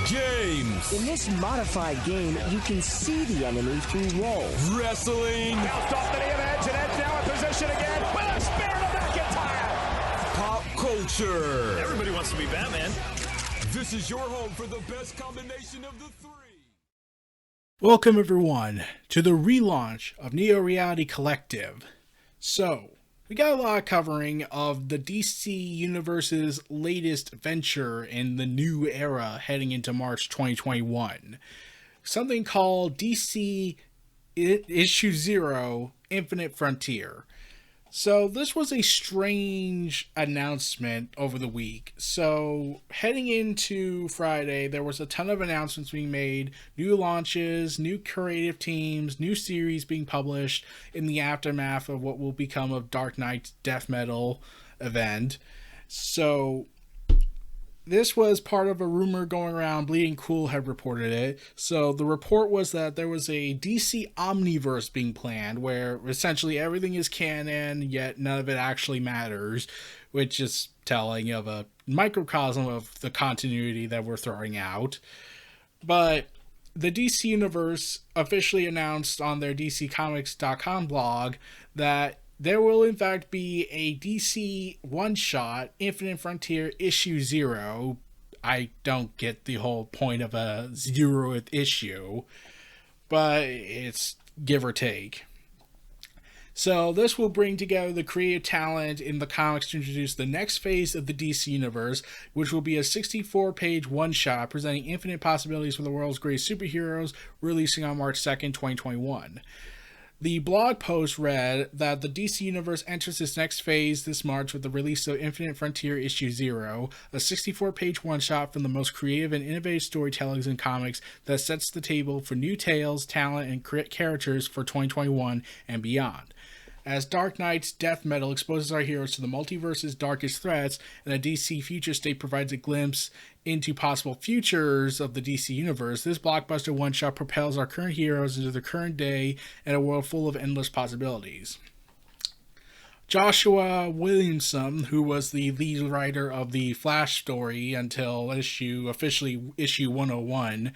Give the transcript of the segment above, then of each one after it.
James. In this modified game, you can see the enemy through rolls. Wrestling. Bounced off the knee of Edge, and Edge now in position again with a spear to McIntyre. Pop culture. Everybody wants to be Batman. This is your home for the best combination of the three. Welcome everyone to the relaunch of Neo Reality Collective. So, we got a lot covering of the DC Universe's latest venture in the new era heading into March 2021. Something called DC Issue 0 Infinite Frontier. So this was a strange announcement over the week. So heading into Friday, there was a ton of announcements being made, new launches, new creative teams, new series being published in the aftermath of what will become of Dark Knight's death metal event. So this was part of a rumor going around. Bleeding Cool had reported it. So the report was that there was a DC Omniverse being planned where essentially everything is canon, yet none of it actually matters, which is telling of a microcosm of the continuity that we're throwing out. But the DC Universe officially announced on their DCComics.com blog that there will in fact be a DC one-shot, Infinite Frontier Issue 0. I don't get the whole point of a 0th issue, but it's give or take. So this will bring together the creative talent in the comics to introduce the next phase of the DC Universe, which will be a 64-page one-shot presenting infinite possibilities for the world's greatest superheroes, releasing on March 2nd, 2021. The blog post read that the DC Universe enters its next phase this March with the release of Infinite Frontier Issue 0, a 64-page one-shot from the most creative and innovative storytellers in comics that sets the table for new tales, talent, and characters for 2021 and beyond. As Dark Knight's death metal exposes our heroes to the multiverse's darkest threats, and a DC future state provides a glimpse into possible futures of the DC Universe, this blockbuster one-shot propels our current heroes into the current day and a world full of endless possibilities. Joshua Williamson, who was the lead writer of the Flash story until issue 101,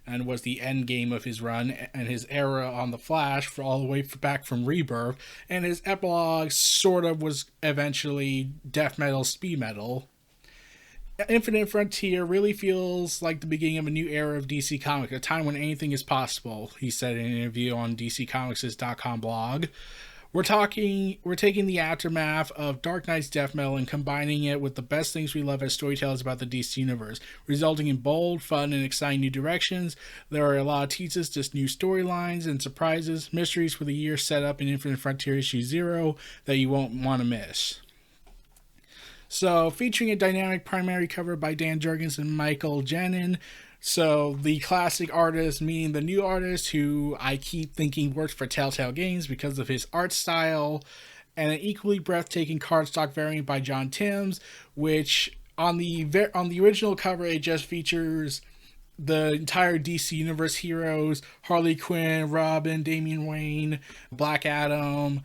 and was the end game of his run and his era on the Flash for all the way back from Rebirth, and his epilogue sort of was eventually death metal, speed metal. Infinite Frontier really feels like the beginning of a new era of DC Comics, a time when anything is possible, he said in an interview on DCComics.com blog. We're taking the aftermath of Dark Knight's death metal and combining it with the best things we love as storytellers about the DC Universe, resulting in bold, fun, and exciting new directions. There are a lot of teases, just new storylines and surprises, mysteries for the year set up in Infinite Frontier Issue 0 that you won't want to miss. So, featuring a dynamic primary cover by Dan Jurgens and Michael Janin. So, the classic artist, meaning the new artist who I keep thinking works for Telltale Games because of his art style, and an equally breathtaking cardstock variant by John Timms, which on the original cover it just features the entire DC Universe heroes: Harley Quinn, Robin, Damian Wayne, Black Adam,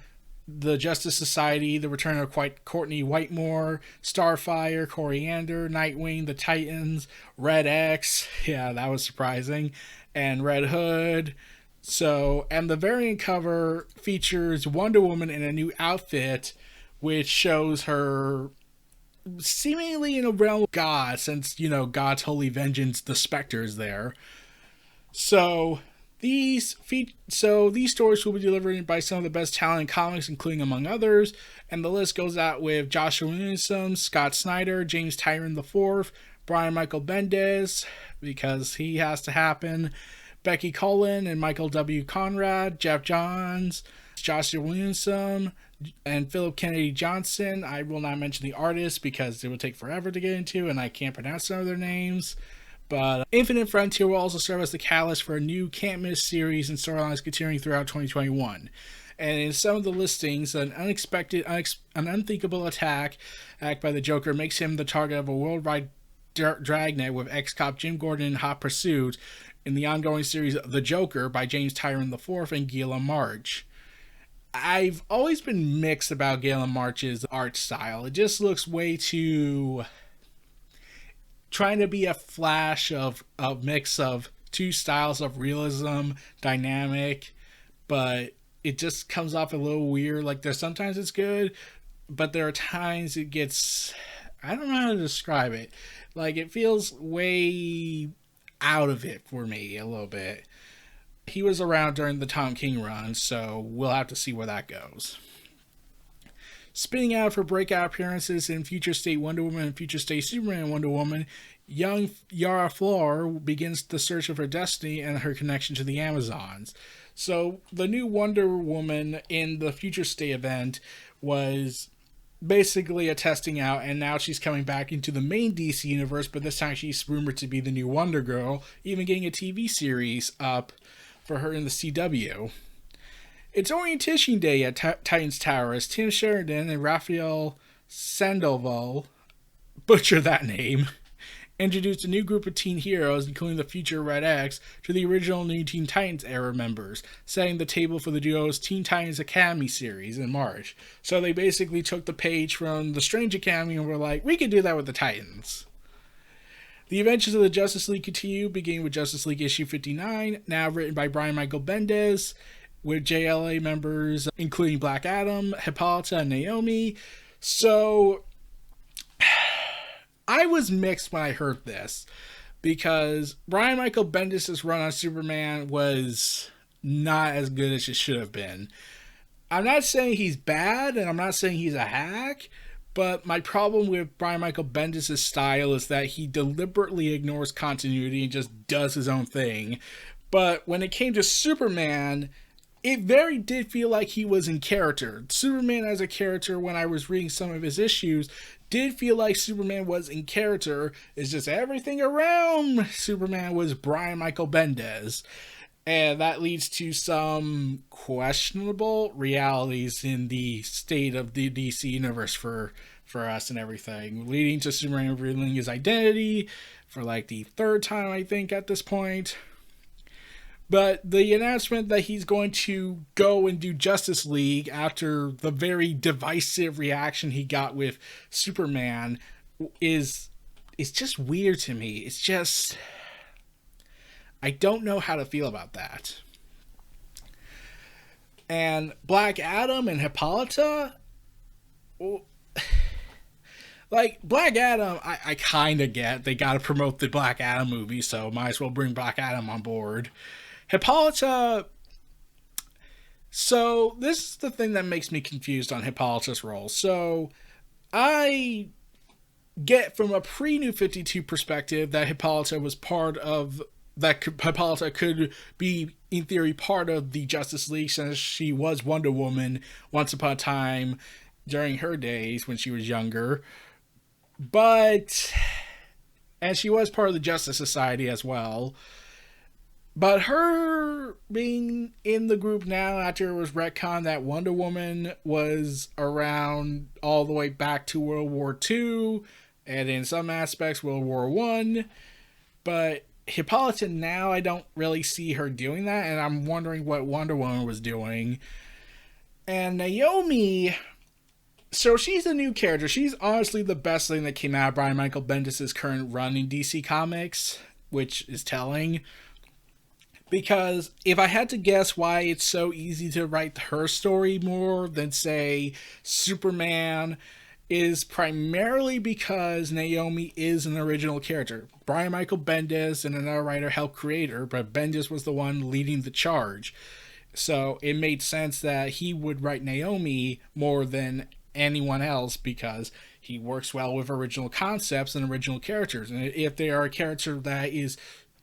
the Justice Society, the return of Courtney Whitmore, Starfire, Coriander, Nightwing, the Titans, Red X, yeah, that was surprising, and Red Hood. So, and the variant cover features Wonder Woman in a new outfit, which shows her seemingly in a realm of God, since, God's holy vengeance, the Spectre is there. So these stories will be delivered by some of the best talent in comics, including, among others, and the list goes out with Joshua Williamson, Scott Snyder, James Tyrion IV, Brian Michael Bendis, because he has to happen, Becky Cullen and Michael W. Conrad, Jeff Johns, Joshua Williamson, and Philip Kennedy Johnson. I will not mention the artists because it will take forever to get into, and I can't pronounce some of their names. But Infinite Frontier will also serve as the catalyst for a new can't-miss series and storylines continuing throughout 2021. And in some of the listings, an unthinkable attack by the Joker makes him the target of a worldwide dragnet with ex-cop Jim Gordon in hot pursuit in the ongoing series The Joker by James Tyrion IV and Gila March. I've always been mixed about Galen March's art style. It just looks way too trying to be a flash of a mix of two styles of realism, dynamic, but it just comes off a little weird. Like, there's sometimes it's good, but there are times it gets, I don't know how to describe it. Like, it feels way out of it for me a little bit. He was around during the Tom King run, so we'll have to see where that goes. Spinning out for breakout appearances in Future State Wonder Woman and Future State Superman Wonder Woman, young Yara Flor begins the search of her destiny and her connection to the Amazons. So the new Wonder Woman in the Future State event was basically a testing out, and now she's coming back into the main DC universe, but this time she's rumored to be the new Wonder Girl, even getting a TV series up for her in the CW. It's orientation day at Titans Tower as Tim Sheridan and Raphael Sandoval, butcher that name, introduced a new group of teen heroes, including the future Red X, to the original New Teen Titans era members, setting the table for the duo's Teen Titans Academy series in March. So they basically took the page from the Strange Academy and were like, we could do that with the Titans. The adventures of the Justice League continue, beginning with Justice League issue 59, now written by Brian Michael Bendis, with JLA members including Black Adam, Hippolyta, and Naomi. So I was mixed when I heard this, because Brian Michael Bendis' run on Superman was not as good as it should have been. I'm not saying he's bad, and I'm not saying he's a hack, but my problem with Brian Michael Bendis' style is that he deliberately ignores continuity and just does his own thing. But when it came to Superman, it very did feel like he was in character. Superman as a character, when I was reading some of his issues, did feel like Superman was in character. It's just everything around Superman was Brian Michael Bendis. And that leads to some questionable realities in the state of the DC universe for us and everything, leading to Superman revealing his identity for like the third time, I think, at this point. But the announcement that he's going to go and do Justice League after the very divisive reaction he got with Superman is just weird to me. It's just, I don't know how to feel about that. And Black Adam and Hippolyta, like, Black Adam, I kind of get. They got to promote the Black Adam movie, so might as well bring Black Adam on board. Hippolyta, so this is the thing that makes me confused on Hippolyta's role. So I get from a pre-New 52 perspective that Hippolyta was part of, that Hippolyta could be, in theory, part of the Justice League, since she was Wonder Woman once upon a time during her days when she was younger. But, and she was part of the Justice Society as well. But her being in the group now after it was retconned that Wonder Woman was around all the way back to World War II, and in some aspects World War I. But Hippolyta now, I don't really see her doing that, and I'm wondering what Wonder Woman was doing. And Naomi, so she's a new character. She's honestly the best thing that came out of Brian Michael Bendis' current run in DC Comics, which is telling. Because if I had to guess why it's so easy to write her story more than, say, Superman, is primarily because Naomi is an original character. Brian Michael Bendis and another writer helped create her, but Bendis was the one leading the charge. So it made sense that he would write Naomi more than anyone else, because he works well with original concepts and original characters. And if they are a character that is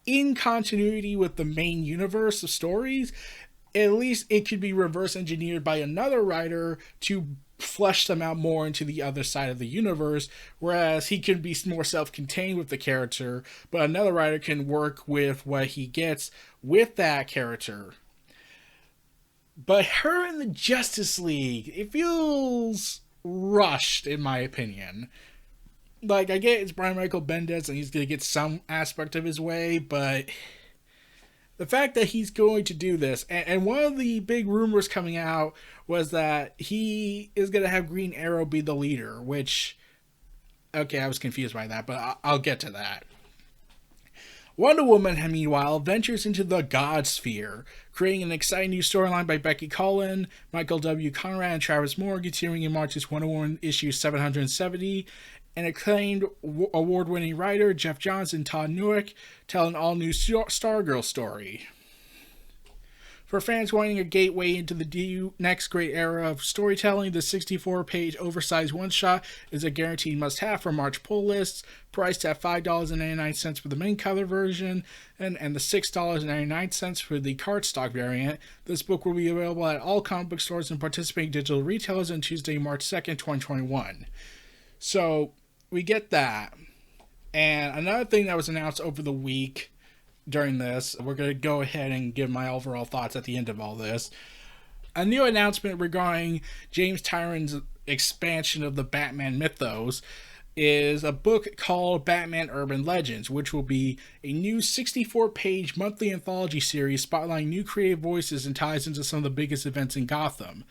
in continuity with the main universe of stories, at least it could be reverse engineered by another writer to flesh them out more into the other side of the universe, whereas he can be more self-contained with the character, but another writer can work with what he gets with that character. But her in the Justice League, it feels rushed, in my opinion. Like, I get it's Brian Michael Bendis and he's going to get some aspect of his way, but the fact that he's going to do this, and one of the big rumors coming out was that he is going to have Green Arrow be the leader, which Okay, I was confused by that, but I'll get to that. Wonder Woman, meanwhile, ventures into the God Sphere, creating an exciting new storyline by Becky Cullen, Michael W. Conrad, and Travis Moore, continuing in March's Wonder Woman issue 770, and acclaimed award-winning writer Jeff Johns and Todd Newick tell an all-new Stargirl story. For fans wanting a gateway into the next great era of storytelling, the 64-page oversized one-shot is a guaranteed must-have for March pull lists, priced at $5.99 for the main cover version and the $6.99 for the cardstock variant. This book will be available at all comic book stores and participating digital retailers on Tuesday, March 2nd, 2021. So, we get that. And another thing that was announced over the week during this, we're going to go ahead and give my overall thoughts at the end of all this. A new announcement regarding James Tyrion's expansion of the Batman mythos is a book called Batman Urban Legends, which will be a new 64-page monthly anthology series spotlighting new creative voices and ties into some of the biggest events in Gotham.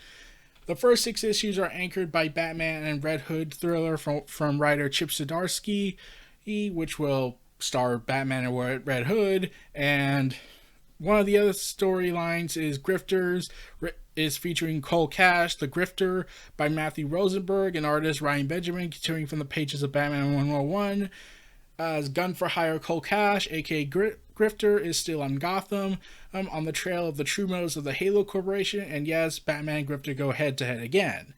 The first 6 issues are anchored by Batman and Red Hood thriller from writer Chip Zdarsky, which will star Batman and Red Hood, and one of the other storylines is Grifters, is featuring Cole Cash, The Grifter, by Matthew Rosenberg and artist Ryan Benjamin, continuing from the pages of Batman 101. As Gun for Hire Cole Cash, aka Grifter, is still on Gotham, on the trail of the true motives of the Halo Corporation, and yes, Batman and Grifter go head-to-head again.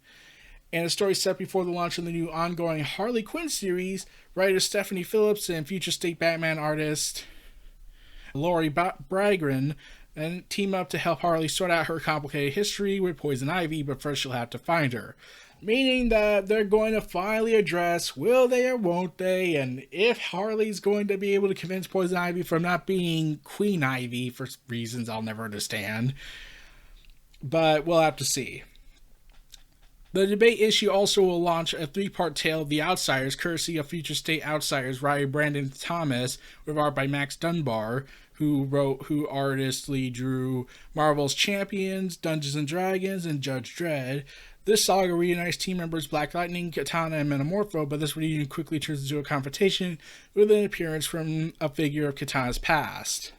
In a story set before the launch of the new ongoing Harley Quinn series, writer Stephanie Phillips and future State Batman artist Laurie Bragren and team up to help Harley sort out her complicated history with Poison Ivy, but first she'll have to find her. Meaning that they're going to finally address will they or won't they, and if Harley's going to be able to convince Poison Ivy from not being Queen Ivy for reasons I'll never understand. But we'll have to see. The debate issue also will launch a 3-part tale of The Outsiders, courtesy of future State Outsiders writer Brandon Thomas, with art by Max Dunbar, who artistly drew Marvel's Champions, Dungeons and Dragons, and Judge Dredd. This saga reunites team members Black Lightning, Katana, and Metamorpho, but this reunion quickly turns into a confrontation with an appearance from a figure of Katana's past.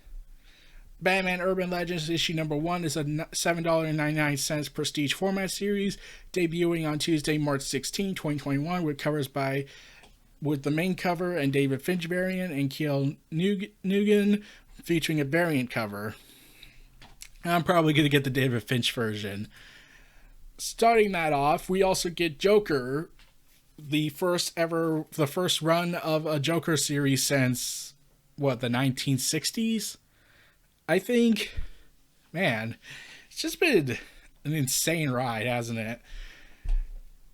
Batman Urban Legends issue number 1 is a $7.99 prestige format series, debuting on Tuesday, March 16, 2021, with the main cover and David Finch variant and Kiel Nugent featuring a variant cover. I'm probably going to get the David Finch version. Starting that off, we also get Joker, the first run of a Joker series since, the 1960s? I think, man, it's just been an insane ride, hasn't it?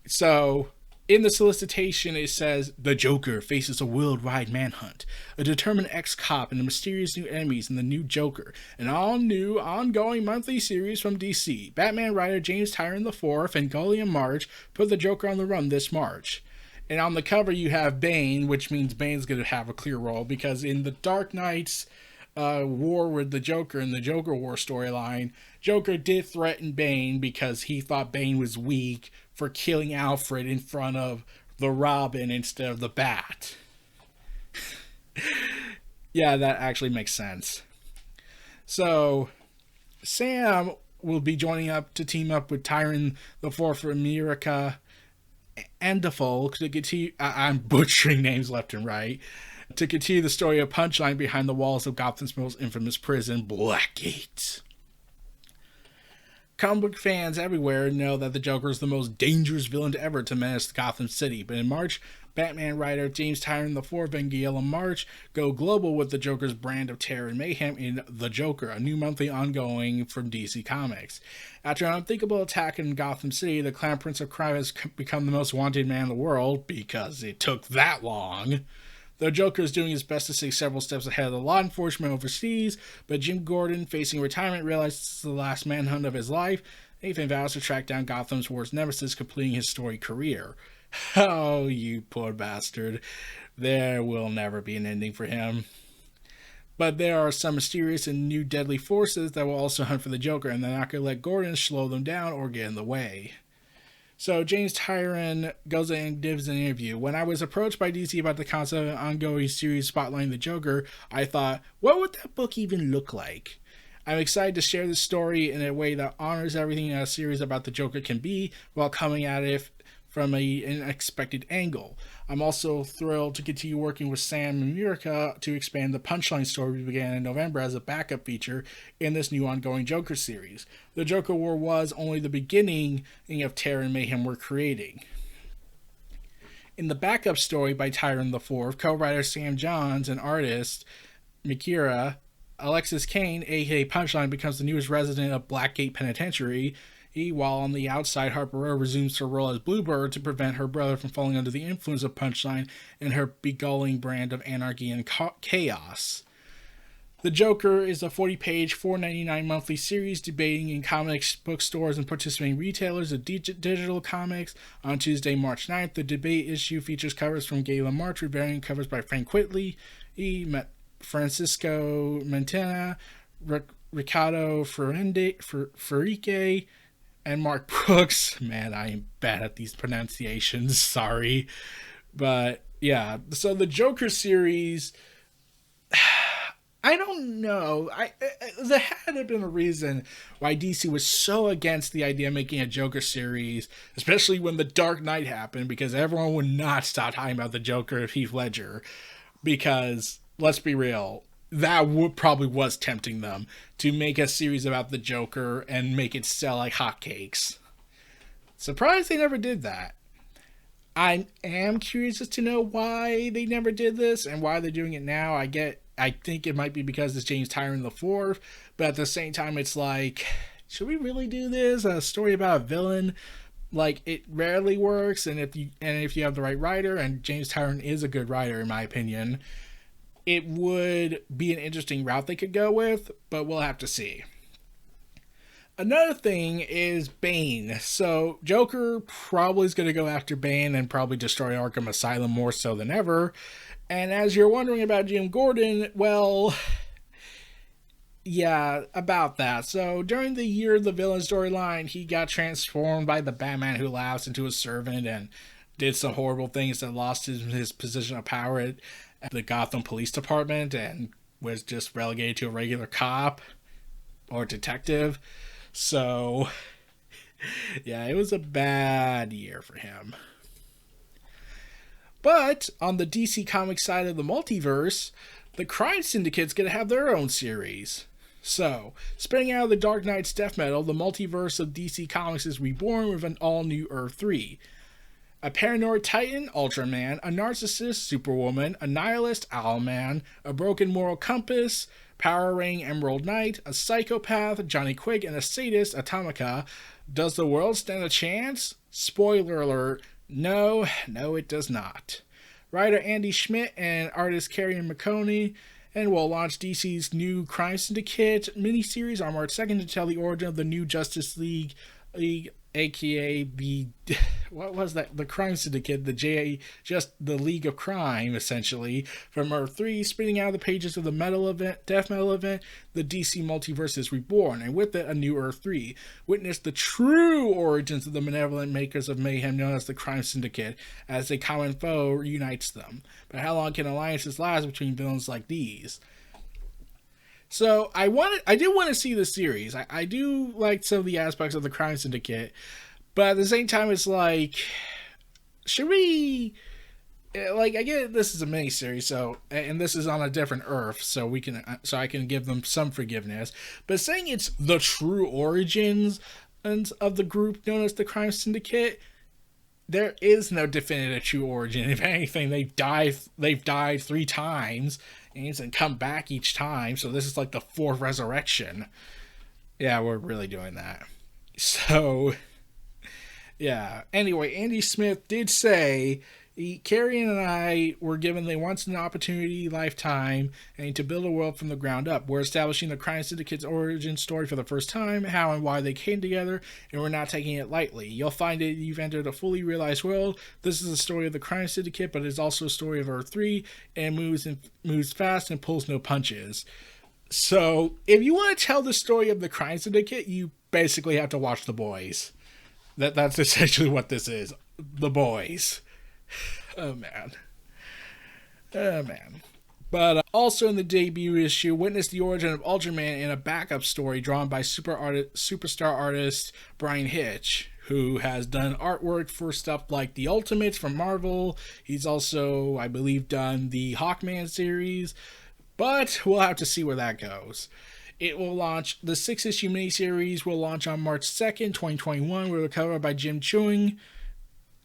So, in the solicitation, it says, the Joker faces a worldwide manhunt, a determined ex-cop, and the mysterious new enemies in the new Joker, an all-new, ongoing monthly series from DC. Batman writer James Tyrion IV and Gulliam March put the Joker on the run this March. And on the cover, you have Bane, which means Bane's going to have a clear role, because in the Dark Knight's war with the Joker in the Joker War storyline, Joker did threaten Bane because he thought Bane was weak for killing Alfred in front of the Robin instead of the Bat. Yeah, that actually makes sense. So, Sam will be joining up to team up with Tyrion IV for America and Defoe to continue. I'm butchering names left and right. To continue the story of Punchline behind the walls of Gotham's most infamous prison, Blackgate. Comic book fans everywhere know that the Joker is the most dangerous villain ever to menace Gotham City, but in March, Batman writer James Tyrion IV and Guillaume March go global with the Joker's brand of terror and mayhem in The Joker, a new monthly ongoing from DC Comics. After an unthinkable attack in Gotham City, the Clown Prince of Crime has become the most wanted man in the world, because it took that long. The Joker is doing his best to stay several steps ahead of the law enforcement overseas, but Jim Gordon, facing retirement, realizes this is the last manhunt of his life. Nathan vows to track down Gotham's worst nemesis, completing his storied career. Oh, you poor bastard. There will never be an ending for him. But there are some mysterious and new deadly forces that will also hunt for the Joker, and they're not going to let Gordon slow them down or get in the way. So James Tyrion goes in and gives an interview. When I was approached by DC about the concept of an ongoing series spotlighting the Joker, I thought, what would that book even look like? I'm excited to share this story in a way that honors everything a series about the Joker can be, while coming at it from an unexpected angle. I'm also thrilled to continue working with Sam and Murica to expand the Punchline story we began in November as a backup feature in this new ongoing Joker series. The Joker War was only the beginning of terror and mayhem we're creating. In the backup story by Tyrion IV, co-writer Sam Johns and artist Mikira, Alexis Kane, aka Punchline, becomes the newest resident of Blackgate Penitentiary, while on the outside, Harper Row resumes her role as Bluebird to prevent her brother from falling under the influence of Punchline and her beguiling brand of anarchy and chaos. The Joker is a 40-page, $4.99 monthly series debating in comics bookstores and participating retailers of digital comics. On Tuesday, March 9th, the debate issue features covers from Gayla March, with variant covers by Frank Whitley, Francisco Mentana, Ricardo Farique, and Mark Brooks. Man, I am bad at these pronunciations. Sorry. But yeah, so the Joker series, I don't know. There had to have been a reason why DC was so against the idea of making a Joker series, especially when The Dark Knight happened, because everyone would not stop talking about the Joker of Heath Ledger. Because, let's be real, that probably was tempting them to make a series about the Joker and make it sell like hotcakes. Surprised they never did that. I am curious as to know why they never did this and why they're doing it now. I think it might be because it's James Tyrion IV, but at the same time, it's like, should we really do this? A story about a villain? Like, it rarely works, and if you have the right writer, and James Tyrion is a good writer in my opinion, it would be an interesting route they could go with, but we'll have to see. Another thing is Bane. So Joker probably is going to go after Bane and probably destroy Arkham Asylum more so than ever. And as you're wondering about Jim Gordon, well, yeah, about that. So during the Year of the Villain storyline, he got transformed by the Batman Who Laughs into a servant and did some horrible things that lost his position of power at the Gotham Police Department and was just relegated to a regular cop or detective. So, yeah, it was a bad year for him. But on the DC Comics side of the multiverse, the Crime Syndicate's going to have their own series. So, spinning out of the Dark Knight's death metal, the multiverse of DC Comics is reborn with an all-new Earth 3. A paranoid titan, Ultraman, a narcissist, Superwoman, a nihilist, Owlman, a broken moral compass, Power Ring, Emerald Knight, a psychopath, Johnny Quick, and a sadist, Atomica. Does the world stand a chance? Spoiler alert, no, it does not. Writer Andy Schmidt and artist Carrie McConey will launch DC's new Crime Syndicate miniseries on March 2nd to tell the origin of the new Justice League, aka the Crime Syndicate, just the League of Crime, essentially, from Earth 3, spinning out of the pages of the death metal event, the DC Multiverse is reborn, and with it, a new Earth 3. Witness the true origins of the malevolent makers of mayhem known as the Crime Syndicate, as a common foe reunites them. But how long can alliances last between villains like these? So I did want to see the series. I do like some of the aspects of the Crime Syndicate, but at the same time, it's like, should we? Like, I get this is a miniseries, so, and this is on a different Earth, so I can give them some forgiveness. But saying it's the true origins of the group known as the Crime Syndicate, there is no definitive true origin. If anything, they've died 3 times. And come back each time, so this is like the 4th resurrection. Yeah, we're really doing that. So, yeah. Anyway, Andy Smith did say, Carrie and I were given the once-in-an-opportunity lifetime and to build a world from the ground up. We're establishing the Crime Syndicate's origin story for the first time, how and why they came together, and we're not taking it lightly. You'll find that you've entered a fully realized world. This is a story of the Crime Syndicate, but it's also a story of Earth 3, and moves fast and pulls no punches. So, if you want to tell the story of the Crime Syndicate, you basically have to watch The Boys. That's essentially what this is. The boys. Oh, man. Oh, man. But also in the debut issue, witness the origin of Ultraman in a backup story drawn by superstar artist Brian Hitch, who has done artwork for stuff like The Ultimates from Marvel. He's also, I believe, done the Hawkman series, but we'll have to see where that goes. It will launch, the 6-issue miniseries will launch on March 2nd, 2021, with a cover by Jim Chewing.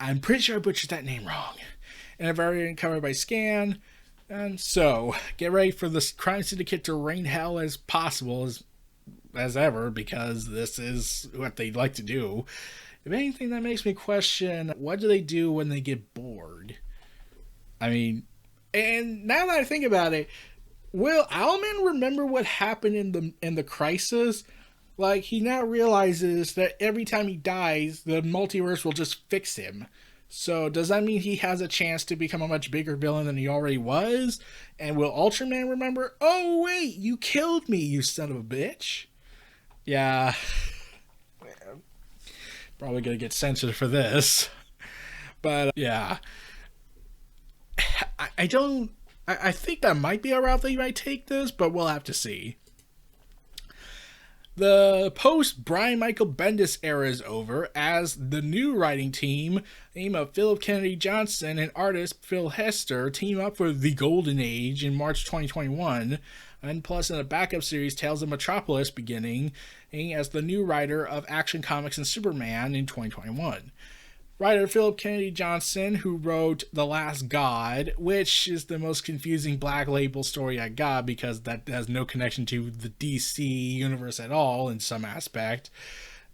I'm pretty sure I butchered that name wrong. And a variant cover by Scan. And so, get ready for this crime syndicate to rain hell as possible as ever, because this is what they like to do. If anything, that makes me question, what do they do when they get bored? I mean, and now that I think about it, will Owlman remember what happened in the Crisis? Like, he now realizes that every time he dies, the multiverse will just fix him. So does that mean he has a chance to become a much bigger villain than he already was? And will Ultraman remember, oh wait, you killed me, you son of a bitch? Yeah. Probably gonna get censored for this. But yeah. I think that might be a route that you might take this, but we'll have to see. The post-Brian Michael Bendis era is over, as the new writing team of Philip Kennedy Johnson and artist Phil Hester team up for The Golden Age in March 2021, and plus in a backup series, Tales of Metropolis, beginning as the new writer of Action Comics and Superman in 2021. Writer Philip Kennedy Johnson, who wrote The Last God, which is the most confusing Black Label story I got because that has no connection to the DC universe at all in some aspect,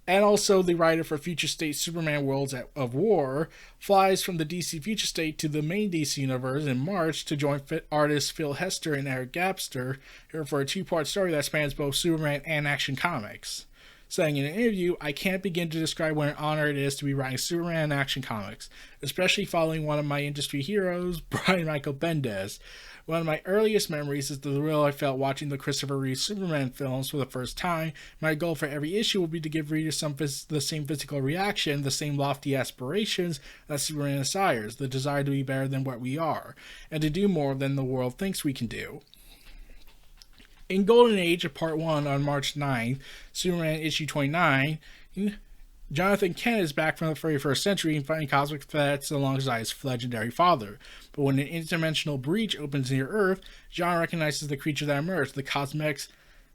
and also the writer for Future State Superman Worlds of War, flies from the DC Future State to the main DC universe in March to join artists Phil Hester and Eric Gapster here for a 2-part story that spans both Superman and Action Comics. Saying in an interview, I can't begin to describe what an honor it is to be writing Superman and Action Comics, especially following one of my industry heroes, Brian Michael Bendis. One of my earliest memories is the thrill I felt watching the Christopher Reeve Superman films for the first time. My goal for every issue will be to give readers the same physical reaction, the same lofty aspirations that Superman desires, the desire to be better than what we are, and to do more than the world thinks we can do. In Golden Age of Part 1 on March 9th, Superman issue 29, Jonathan Kent is back from the 31st century and fighting cosmic threats alongside his legendary father. But when an interdimensional breach opens near Earth, John recognizes the creature that emerged, the cosmic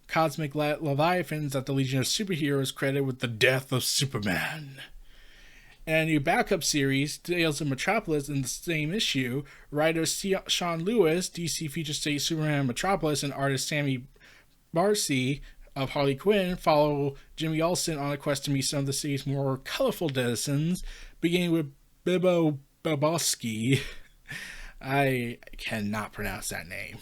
leviathans that the Legion of Superheroes credited with the death of Superman. In a new backup series, Tales of Metropolis, in the same issue, writer Sean Lewis, DC Future State Superman Metropolis, and artist Sammy Barcy of Harley Quinn follow Jimmy Olsen on a quest to meet some of the city's more colorful denizens, beginning with Bibo Boboski. I cannot pronounce that name.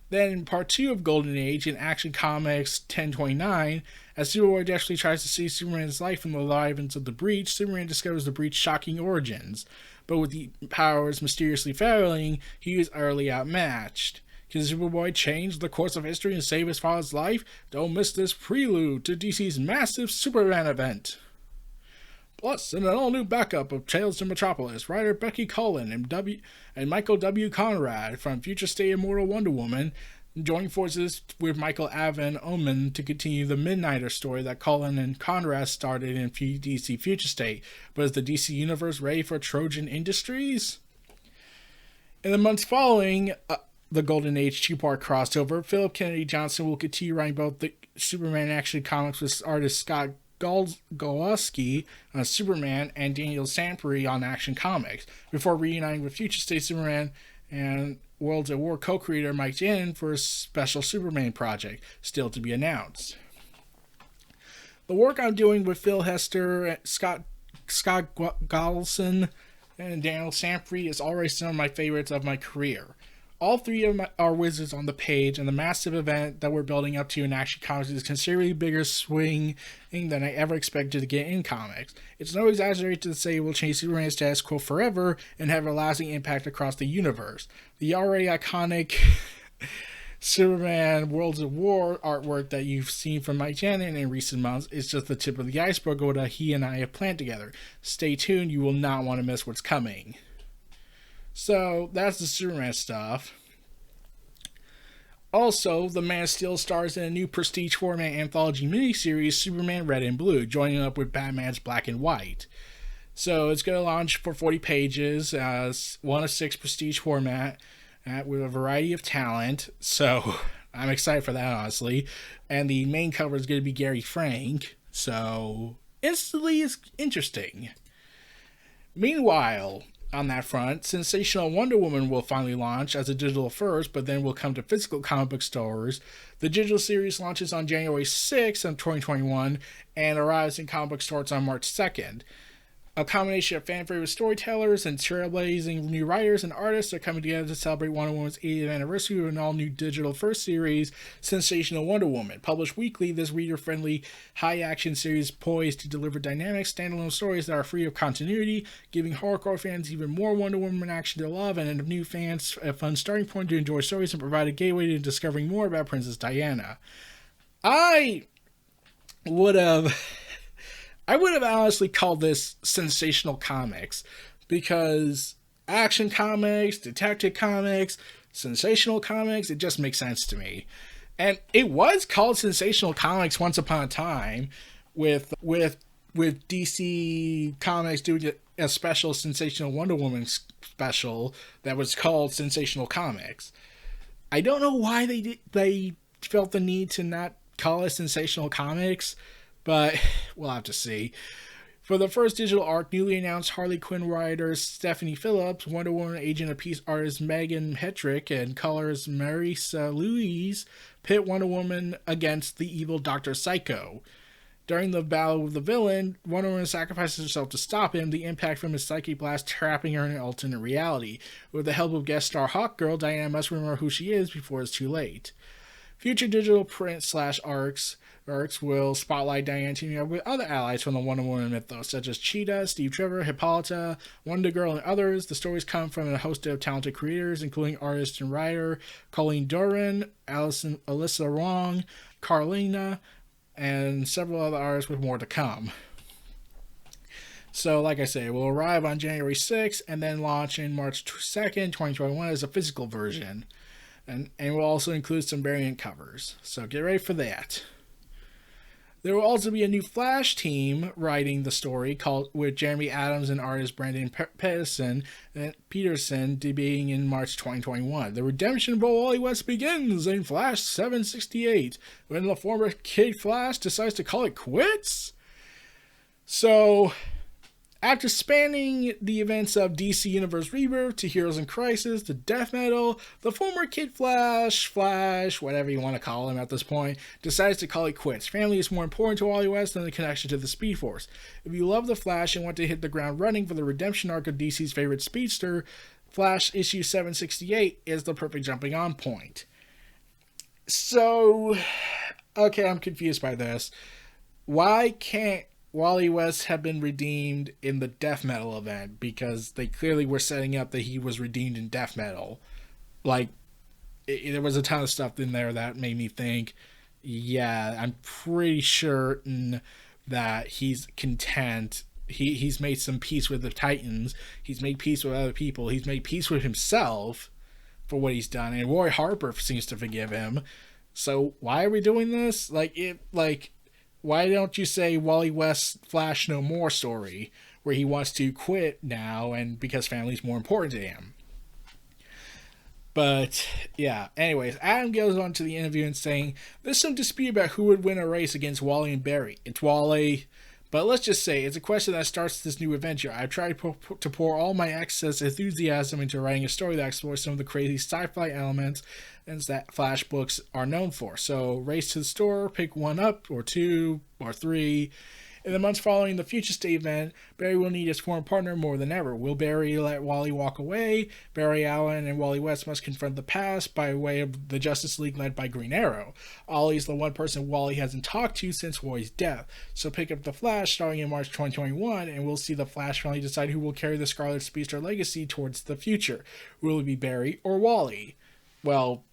Then in Part 2 of Golden Age in Action Comics 1029, as Superboy desperately tries to save Superman's life from the Leviathans of the Breach, Superman discovers the Breach's shocking origins. But with the powers mysteriously failing, he is utterly outmatched. Can Superboy change the course of history and save his father's life? Don't miss this prelude to DC's massive Superman event. Plus, in an all-new backup of Tales of Metropolis, writer Becky Cullen and Michael W. Conrad from Future State Immortal Wonder Woman join forces with Michael Avon Oman to continue the Midnighter story that Cullen and Conrad started in DC Future State. But is the DC Universe ready for Trojan Industries? In the months following the Golden Age 2-part crossover, Philip Kennedy Johnson will continue writing both the Superman Action Comics with artist Scott Gawlowski on Superman and Daniel Samperi on Action Comics, before reuniting with Future State Superman and Worlds at War co-creator Mike Jen for a special Superman project, still to be announced. The work I'm doing with Phil Hester, Scott Gawlowski, and Daniel Samperi is already some of my favorites of my career. All three of our wizards on the page, and the massive event that we're building up to in Action Comics is a considerably bigger swing than I ever expected to get in comics. It's no exaggeration to say it will change Superman's status quo forever and have a lasting impact across the universe. The already iconic Superman Worlds of War artwork that you've seen from Mike Janin in recent months is just the tip of the iceberg of what he and I have planned together. Stay tuned, you will not want to miss what's coming. So, that's the Superman stuff. Also, the Man of Steel stars in a new prestige format anthology miniseries, Superman Red and Blue, joining up with Batman's Black and White. So, it's going to launch for 40 pages, 1 of 6 prestige format, with a variety of talent. So, I'm excited for that, honestly. And the main cover is going to be Gary Frank. So, instantly it's interesting. Meanwhile, on that front, Sensational Wonder Woman will finally launch as a digital first, but then will come to physical comic book stores. The digital series launches on January 6th of 2021 and arrives in comic book stores on March 2nd. A combination of fan-favorite storytellers and trailblazing new writers and artists are coming together to celebrate Wonder Woman's 80th anniversary with an all-new digital first series, Sensational Wonder Woman. Published weekly, this reader-friendly, high-action series poised to deliver dynamic, standalone stories that are free of continuity, giving horrorcore fans even more Wonder Woman action to love, and new fans a fun starting point to enjoy stories and provide a gateway to discovering more about Princess Diana. I would have honestly called this sensational comics, because action comics, detective comics, sensational comics, it just makes sense to me. And it was called sensational comics once upon a time, with DC Comics doing a special Sensational Wonder Woman special that was called Sensational Comics. I don't know why they felt the need to not call it Sensational Comics, but we'll have to see. For the first digital arc, newly announced Harley Quinn writer Stephanie Phillips, Wonder Woman Agent of Peace artist Megan Hetrick, and colorist Marisa Louise pit Wonder Woman against the evil Dr. Psycho. During the battle with the villain, Wonder Woman sacrifices herself to stop him, the impact from his psychic blast trapping her in an alternate reality. With the help of guest star Hawkgirl, Diana must remember who she is before it's too late. Future digital print/arcs will spotlight Diana teaming up with other allies from the Wonder Woman mythos, such as Cheetah, Steve Trevor, Hippolyta, Wonder Girl, and others. The stories come from a host of talented creators, including artist and writer Colleen Doran, Alyssa Wong, Carlina, and several other artists with more to come. So, like I say, it will arrive on January 6th and then launch in March 2nd, 2021 as a physical version. And will also include some variant covers. So get ready for that. There will also be a new Flash team writing the story with Jeremy Adams and artist Brandon Peterson debuting in March 2021. The redemption of Wally West begins in Flash 768 when the former Kid Flash decides to call it quits. So, after spanning the events of DC Universe Rebirth to Heroes in Crisis to Death Metal, the former Kid Flash, whatever you want to call him at this point, decides to call it quits. Family is more important to Wally West than the connection to the Speed Force. If you love the Flash and want to hit the ground running for the redemption arc of DC's favorite speedster, Flash issue 768 is the perfect jumping on point. So, okay, I'm confused by this. Why can't Wally West have been redeemed in the Death Metal event? Because they clearly were setting up that he was redeemed in Death Metal. Like, there was a ton of stuff in there that made me think, yeah, I'm pretty certain that he's content. He's made some peace with the Titans. He's made peace with other people. He's made peace with himself for what he's done. And Roy Harper seems to forgive him. So why are we doing this? Why don't you say Wally West Flash No More story, where he wants to quit now and because family's more important to him? But, yeah. Anyways, Adam goes on to the interview and saying, there's some dispute about who would win a race against Wally and Barry. It's Wally. But let's just say, it's a question that starts this new adventure. I've tried to pour all my excess enthusiasm into writing a story that explores some of the crazy sci-fi elements that Flash books are known for. So, race to the store, pick one up, or two, or three. In the months following the Future State event, Barry will need his former partner more than ever. Will Barry let Wally walk away? Barry Allen and Wally West must confront the past by way of the Justice League led by Green Arrow. Ollie's the one person Wally hasn't talked to since Roy's death. So pick up The Flash starting in March 2021, and we'll see the Flash finally decide who will carry the Scarlet Speedster legacy towards the future. Will it be Barry or Wally? Well,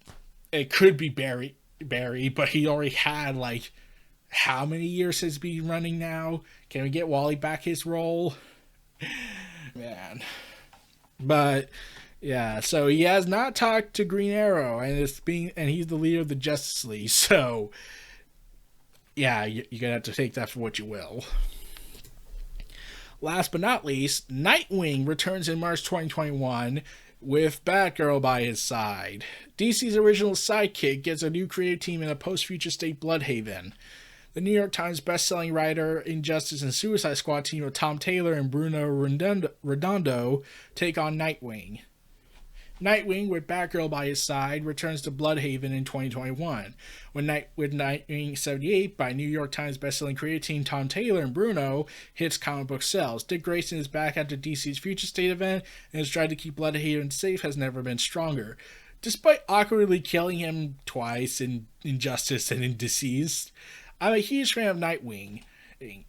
it could be Barry, but he already had, like, how many years has he been running now? Can we get Wally back his role? Man. But yeah, so he has not talked to Green Arrow, and he's the leader of the Justice League. So yeah, you're gonna have to take that for what you will. Last but not least, Nightwing returns in March 2021 with Batgirl by his side. DC's original sidekick gets a new creative team in a post-future state Bloodhaven. The New York Times best-selling writer, Injustice, and Suicide Squad team of Tom Taylor and Bruno Redondo take on Nightwing. Nightwing, with Batgirl by his side, returns to Bloodhaven in 2021. With Nightwing 78 by New York Times bestselling creative team Tom Taylor and Bruno hits comic book sales. Dick Grayson is back after DC's Future State event, and his drive to keep Bloodhaven safe has never been stronger. Despite awkwardly killing him twice in Injustice and in Deceased, I'm a huge fan of Nightwing.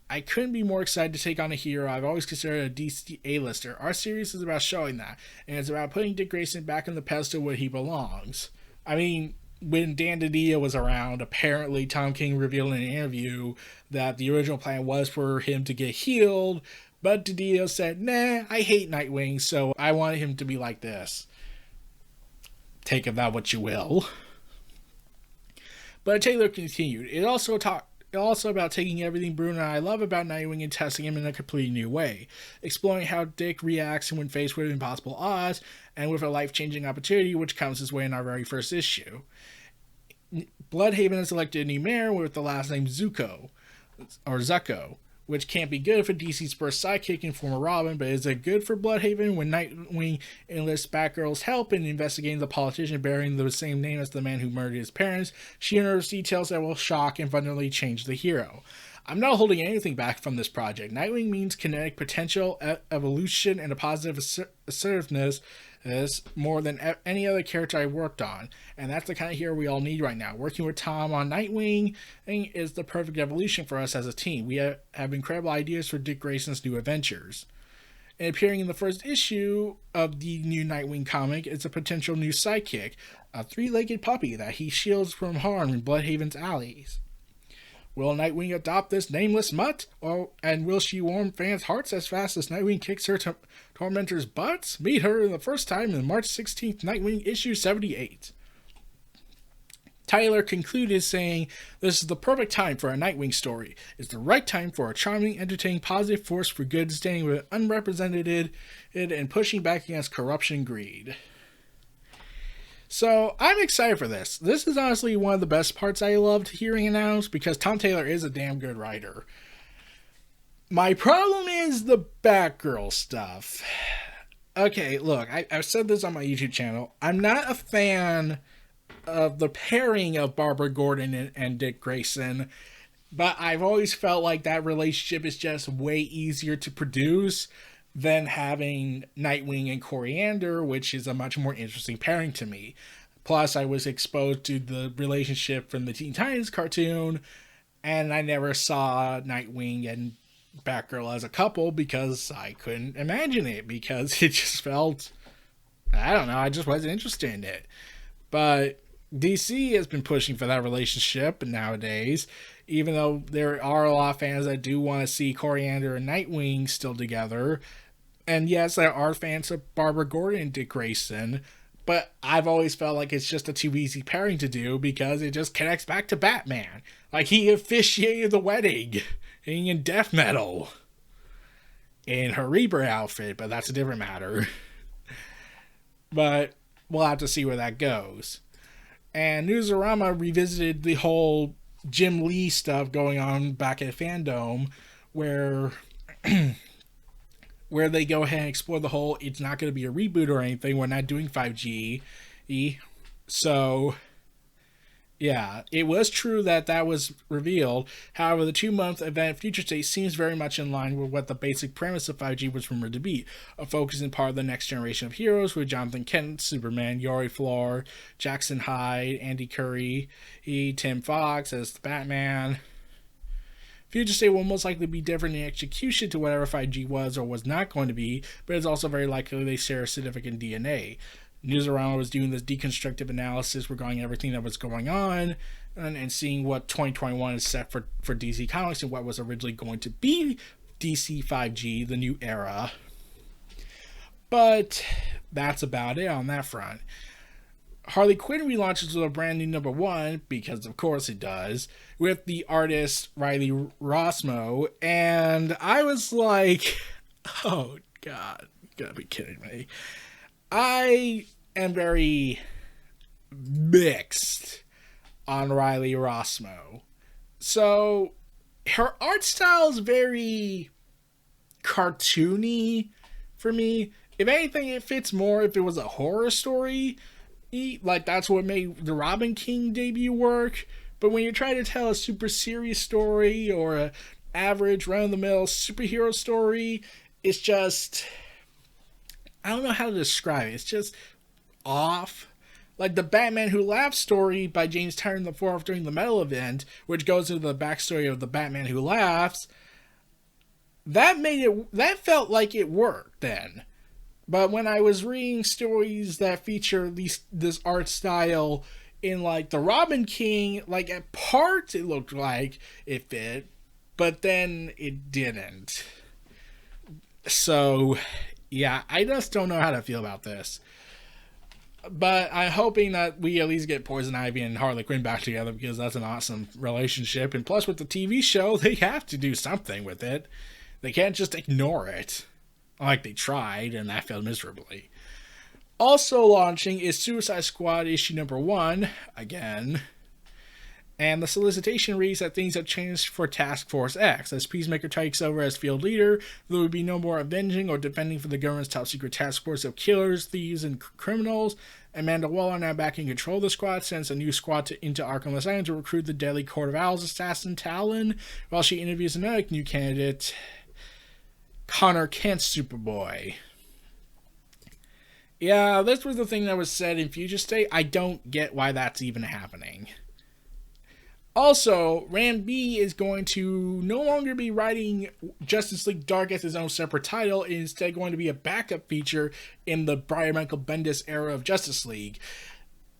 I couldn't be more excited to take on a hero I've always considered a DC A-lister. Our series is about showing that, and it's about putting Dick Grayson back on the pedestal where he belongs. I mean, when Dan DiDio was around, apparently Tom King revealed in an interview that the original plan was for him to get healed, but DiDio said, nah, I hate Nightwing, so I wanted him to be like this. Take of that what you will. But Taylor continued, It also about taking everything Bruno and I love about Nightwing and testing him in a completely new way, exploring how Dick reacts when faced with impossible odds and with a life-changing opportunity which comes his way in our very first issue. Bloodhaven has elected a new mayor with the last name Zucco, which can't be good for DC's first sidekick and former Robin, but is it good for Bloodhaven when Nightwing enlists Batgirl's help in investigating the politician bearing the same name as the man who murdered his parents? She unearths details that will shock and fundamentally change the hero. I'm not holding anything back from this project. Nightwing means kinetic potential, evolution, and a positive assertiveness is more than any other character I worked on, and that's the kind of hero we all need right now. Working with Tom on Nightwing is the perfect evolution for us as a team. We have incredible ideas for Dick Grayson's new adventures. And appearing in the first issue of the new Nightwing comic is a potential new sidekick, a three-legged puppy that he shields from harm in Bloodhaven's alleys. Will Nightwing adopt this nameless mutt? And will she warm fans' hearts as fast as Nightwing kicks her tormentors' butts? Meet her the first time in March 16th Nightwing issue 78. Tyler concluded saying, This is the perfect time for a Nightwing story. It's the right time for a charming, entertaining, positive force for good, standing with unrepresented and pushing back against corruption and greed. So, I'm excited for this. This is honestly one of the best parts I loved hearing announced because Tom Taylor is a damn good writer. My problem is the Batgirl stuff. Okay, look, I've said this on my YouTube channel. I'm not a fan of the pairing of Barbara Gordon and Dick Grayson, but I've always felt like that relationship is just way easier to produce than having Nightwing and Coriander, which is a much more interesting pairing to me. Plus, I was exposed to the relationship from the Teen Titans cartoon, and I never saw Nightwing and Batgirl as a couple because I couldn't imagine it, because it just felt, I don't know, I just wasn't interested in it. But DC has been pushing for that relationship nowadays, even though there are a lot of fans that do want to see Coriander and Nightwing still together. And yes, there are fans of Barbara Gordon and Dick Grayson, but I've always felt like it's just a too easy pairing to do because it just connects back to Batman. Like, he officiated the wedding in Death Metal in her Rebirth outfit, but that's a different matter. But we'll have to see where that goes. And Newsarama revisited the whole Jim Lee stuff going on back at Fandom, where they go ahead and explore the whole, it's not going to be a reboot or anything, we're not doing 5G. So, yeah, it was true that was revealed. However, the 2-month event Future State seems very much in line with what the basic premise of 5G was rumored to be, a focus in part of the next generation of heroes with Jonathan Kent, Superman, Yori Floor, Jackson Hyde, Andy Curry, Tim Fox as the Batman. Future State will most likely be different in execution to whatever 5G was or was not going to be, but it's also very likely they share significant DNA. Newsarama was doing this deconstructive analysis regarding everything that was going on and seeing what 2021 is set for DC Comics and what was originally going to be DC 5G, the new era. But that's about it on that front. Harley Quinn relaunches with a brand new #1, because of course it does, with the artist Riley Rossmo, and I was like, oh god, you gotta be kidding me. I am very mixed on Riley Rossmo. So, her art style is very cartoony for me. If anything, it fits more if it was a horror story. Like, that's what made the Robin King debut work. But when you're trying to tell a super serious story or a average, run-of-the-mill superhero story, it's just, I don't know how to describe it. It's just off. Like the Batman Who Laughs story by James Tynion IV during the Metal event, which goes into the backstory of the Batman Who Laughs, that felt like it worked then. But when I was reading stories that feature this art style in like the Robin King, like at parts it looked like it fit, but then it didn't. So yeah, I just don't know how to feel about this. But I'm hoping that we at least get Poison Ivy and Harley Quinn back together, because that's an awesome relationship. And plus with the TV show, they have to do something with it. They can't just ignore it. Like they tried, and that failed miserably. Also launching is Suicide Squad issue #1, again. And the solicitation reads that things have changed for Task Force X. As Peacemaker takes over as field leader, there will be no more avenging or defending for the government's top-secret task force of killers, thieves, and criminals. Amanda Waller, now back in control of the squad, sends a new squad into Arkham Asylum to recruit the deadly Court of Owls assassin Talon, while she interviews another new candidate, Connor Kent's Superboy. Yeah, this was the thing that was said in Future State. I don't get why that's even happening. Also, Ram B is going to no longer be writing Justice League Dark as his own separate title, and instead going to be a backup feature in the Brian Michael Bendis era of Justice League.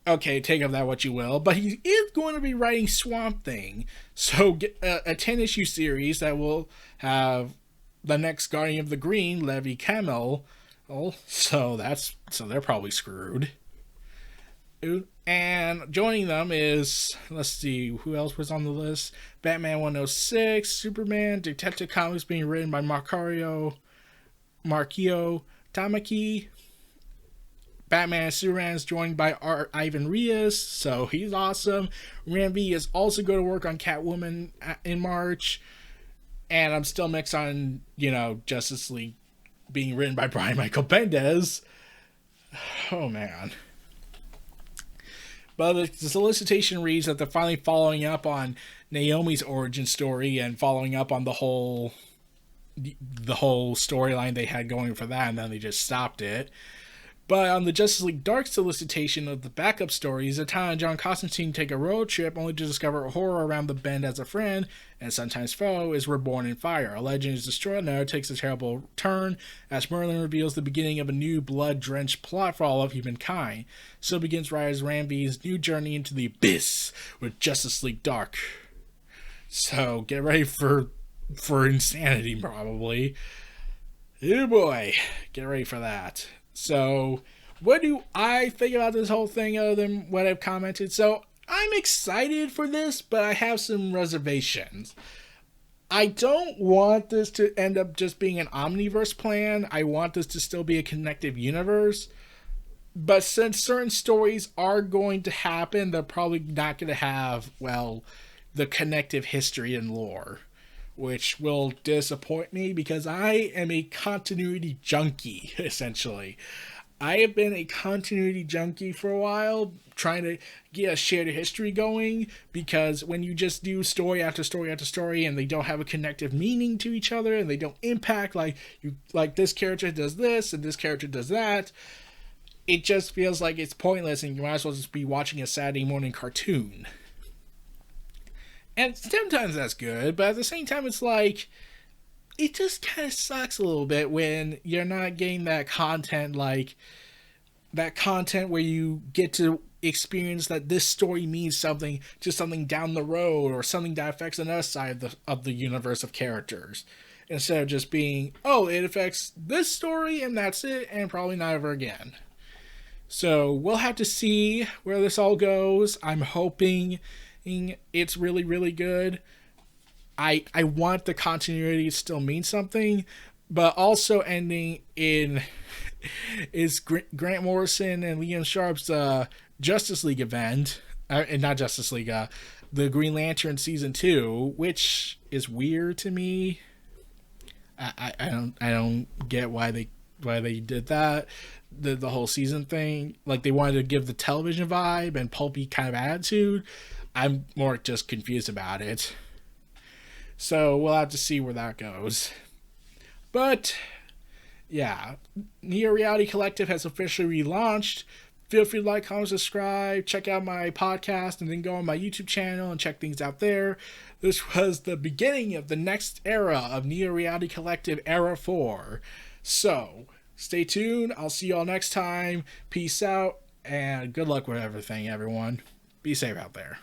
Okay, take of that what you will, but he is going to be writing Swamp Thing. So, get a 10-issue series that will have the next Guardian of the Green, Levi Kamel. So they're probably screwed. And joining them is, let's see, who else was on the list? Batman 106, Superman, Detective Comics being written by Markio Tamaki. Batman and Superman is joined by Ivan Reyes, so he's awesome. Rambi is also going to work on Catwoman in March. And I'm still mixed on, Justice League being written by Brian Michael Bendis. Oh, man. But the solicitation reads that they're finally following up on Naomi's origin story and following up on the whole storyline they had going for that, and then they just stopped it. But on the Justice League Dark solicitation of the backup stories, Zatanna and John Constantine take a road trip only to discover a horror around the bend as a friend, and sometimes foe, is reborn in fire. A legend is destroyed, and now takes a terrible turn as Merlin reveals the beginning of a new blood-drenched plot for all of humankind. So begins writer Rambi's new journey into the abyss with Justice League Dark. So get ready for insanity, probably. Oh boy, get ready for that. So, what do I think about this whole thing other than what I've commented? So, I'm excited for this, but I have some reservations. I don't want this to end up just being an Omniverse plan. I want this to still be a connective universe. But since certain stories are going to happen, they're probably not going to have, the connective history and lore, which will disappoint me because I am a continuity junkie, essentially. I have been a continuity junkie for a while, trying to get a shared history going, because when you just do story after story after story and they don't have a connective meaning to each other and they don't impact, like this character does this and this character does that, it just feels like it's pointless and you might as well just be watching a Saturday morning cartoon. And sometimes that's good, but at the same time, it's like, it just kind of sucks a little bit when you're not getting that content like that content where you get to experience that this story means something to something down the road or something that affects another side of the universe of characters, instead of just being, oh, it affects this story and that's it and probably not ever again. So we'll have to see where this all goes. I'm hoping it's really, really good. I want the continuity to still mean something, but also ending in is Grant Morrison and Liam Sharp's Justice League event, not Justice League, the Green Lantern season 2, which is weird to me. I don't get why they did that. The whole season thing, like they wanted to give the television vibe and pulpy kind of attitude. I'm more just confused about it. So we'll have to see where that goes. But yeah, Neo Reality Collective has officially relaunched. Feel free to like, comment, subscribe, check out my podcast, and then go on my YouTube channel and check things out there. This was the beginning of the next era of Neo Reality Collective Era 4. So stay tuned. I'll see you all next time. Peace out, and good luck with everything, everyone. Be safe out there.